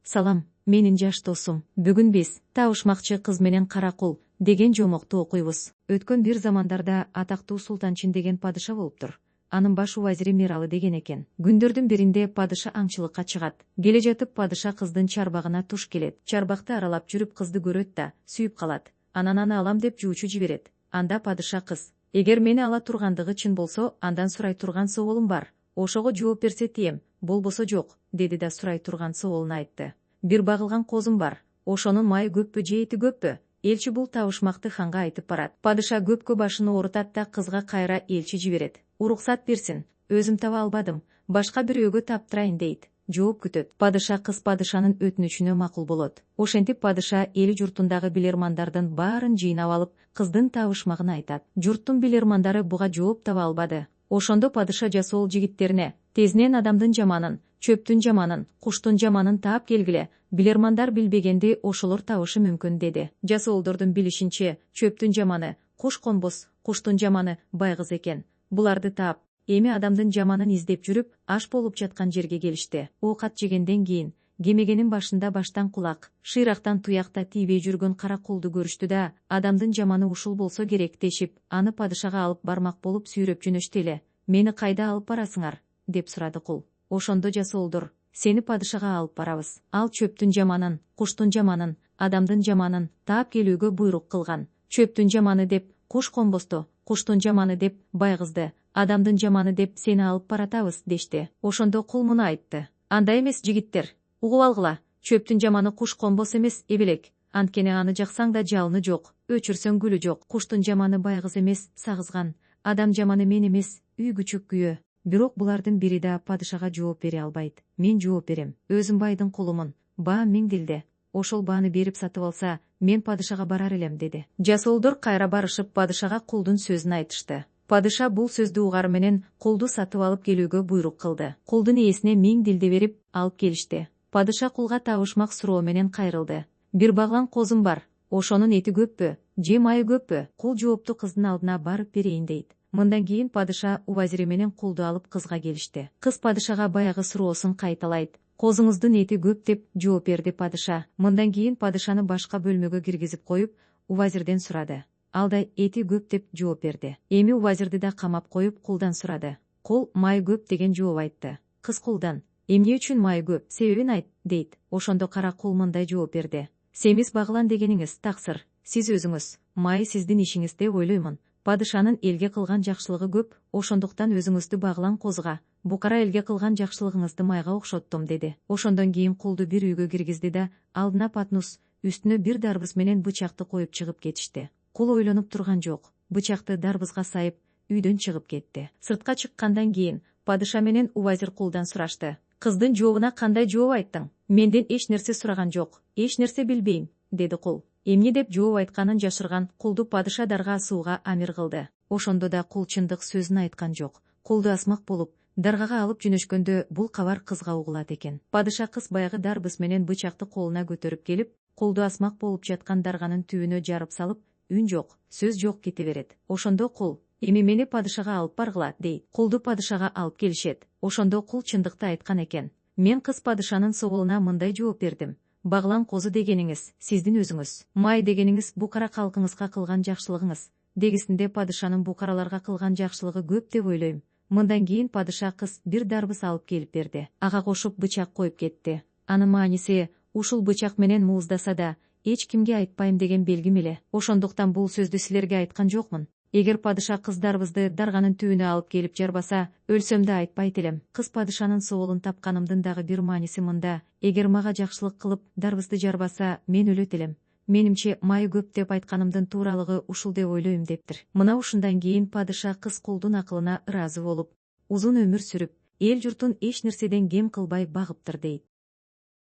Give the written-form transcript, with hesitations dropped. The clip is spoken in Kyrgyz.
Салам, менин жаш досум. Бүгүн биз табышмакчы кыз менен кара кул деген жомокту окуйбуз. Өткөн бир замандарда атактуу Султанчин деген падыша болуптур. Анын баш убазири Мералы деген экен. Күндөрдүн биринде падыша аңчылыкка чыгат. Келе жатып падыша кыздын чарбагына туш келет. Чарбакты аралап жүрүп кызды көрөт да сүйүп калат. Анан аны алам деп жуучу жиберет. Анда падыша кыз: "Эгер мени ала тургандыгы чын болсо, андан сурай турган соолум бар. Ошого жооп берсе тием, болбосо жок", деди да сурай турган соолун айтты. "Бир багылган козум бар. Ошонун майы көппү же эти көппү?" Элчи бул табышмакты ханга айтып барат. Падыша көпкө башын оорутат да кызга кайра элчи жиберет. "Уруксат берсин, өзүм таба албадым, башка бирөөгө таптырайын" дейт. Жооп күтөт. Падыша кыз падышанын өтүнүчүнө макул болот. Ошентип падыша эли журтундагы билермандардын баарын жыйнап алып, кыздын табышмагын айтат. Журттун билермандары буга жооп таба албады. Ошондо падыша жасоол жигиттерине: "Тезинен адамдын жаманын, чөптүн жаманын, куштун жаманын таап келгиле. Билермандар билбегенди ошолор табышы мүмкүн" деди. Жасоолдордун билишинче, чөптүн жаманы куш конбос, куштун жаманы байгыз экен. Буларды таап, эми адамдын жаманын издеп жүрүп, аш болуп жаткан жерге келишти. Оокат жегенден кийин кемегенин башында баштан кулак, шыйрактан туякта тийбей жүргөн кара кулду көрүштү да, адамдын жаманы ушул болсо керек дешип, аны падышага алып бармак болуп сүйрөп жөнөштү эле. "Мени кайда алып барасыңар?" деп сурады кул. Ошондо жасоолдор: "Сени падышага алып барабыз. Ал чөптүн жаманын, куштун жаманын, адамдын жаманын таап келүүгө буйрук кылган. Чөптүн жаманы деп куш конбосту, куштун жаманы деп байгызды, адамдын жаманы деп сени алып баратабыз" дешти. Ошондо кул муну айтты: "Андай эмес, жигиттер, угуп алгыла. Чөптүн жаманы куш конбос эмес, эбелек. Анткени аны жаксаң да жалыны жок, өчүрсөң гүлү жок. Куштун жаманы байгыз эмес, сагызган. Адам жаманы мен эмес, үй күчүк күйөө". Бирок булардын бири да падышага жооп бере албайт. "Мен жооп берем. Өзүм байдын кулумун. Баа 1000 дилде. Ошол бааны берип сатып алса, мен падышага барар элем" деди. Жасоолдор кайра барышып падышага кулдун сөзүн айтышты. Падыша бул сөздү угары менен кулду сатып алып келүүгө буйрук кылды. Кулдун ээсине 1000 дилде берип алып келишти. Падыша кулга табышмак суроо менен кайрылды. "Бир баглан козум бар. Ошонун эти көппү же майы көппү?" Кул жоопту кыздын алдына барып берейин дейт. Мындан кийин падыша убазири менен кулду алып кызга келишти. Кыз падышага баягы суроосун кайталайт. "Козуңуздун эти көп" деп жооп берди падыша. Мындан кийин падышаны башка бөлмөгө киргизип коюп, убазирден сурады. Ал да "эти көп" деп жооп берди. Эми убазирди да камап коюп, кулдан сурады. Кул "майы көп" деген жооп айтты. Кыз кулдан: "Эмне үчүн майы көп? Себебин айт" дейт. Ошондо кара кул мындай жооп берди: "Семиз багылан дегениңиз таксыр. Сиз өзүңүз, майы сиздин ишиңиз деп ойлоймун. Падышанын элге кылган жакшылыгы көп, ошондуктан өзүңүздү багылан козуга, букара элге кылган жакшылыгыңызды майга окшоттум" деди. Ошондон кийин кулду бир үйгө киргизди да алдына патнус, үстүнө бир дарбыз менен бычакты коюп чыгып кетишти. Кул ойлонуп турган жок. Бычакты дарбызга сайып, үйдөн чыгып кетти. Сыртка чыккандан кийин падыша менен убазир кулдан сурашты: "Кыздын жообуна кандай жооп айттың?" "Менден эч нерсе сураган жок. Эч нерсе билбейм" деди кул. Эмне деп жооп айтканын жашырган кулду падыша дарга асууга амир кылды. Ошондо да кул чындык сөзүн айткан жок. Кулду асмак болуп, даргага алып жөнөшкөндө бул кабар кызга угулат экен. Падыша кыз баягы дарбыз менен бычакты колуна көтөрүп келип, кулду асмак болуп жаткан дарганын түбүнө жарып салып, үн жок, сөз жок кете берет. Ошондо кул: "Эми мени падышага алып баргыла" дейт. Кулду падышага алып келишет. Ошондо кул чындыкты айткан экен. "Мен кыз падышанын соолуна мындай жооп бердим. Багылан козу дегениңиз сиздин өзүңүз, май дегениңиз букара калкыңызга кылган жакшылыгыңыз. Дегисинде падышанын букараларга кылган жакшылыгы көп деп ойлойм". Мындан кийин падыша кыз бир дарбыз алып келип берди. Ага кошуп бычак коюп кетти. Анын мааниси ушул бычак менен мууздаса да эч кимге айтпайм деген белгим эле. Ошондуктан бул сөздү силерге айткан жокмун. Эгер падыша кыз дарбызды дарганын түбүнө алып келип жарбаса, өлсөм да айтпайт элем. Кыз падышанын соолун тапканымдын дагы бир мааниси мында: эгер мага жакшылык кылып дарбызды жарбаса, мен өлөт элем. Менимче майы көп деп айтканымдын тууралыгы ушул деп ойлойм дептир. Мына ушундан кийин падыша кыз кулдун акылына ыраазы болуп, узун өмүр сүрүп, эл журтун эч нерседен кем кылбай багыптыр дейт.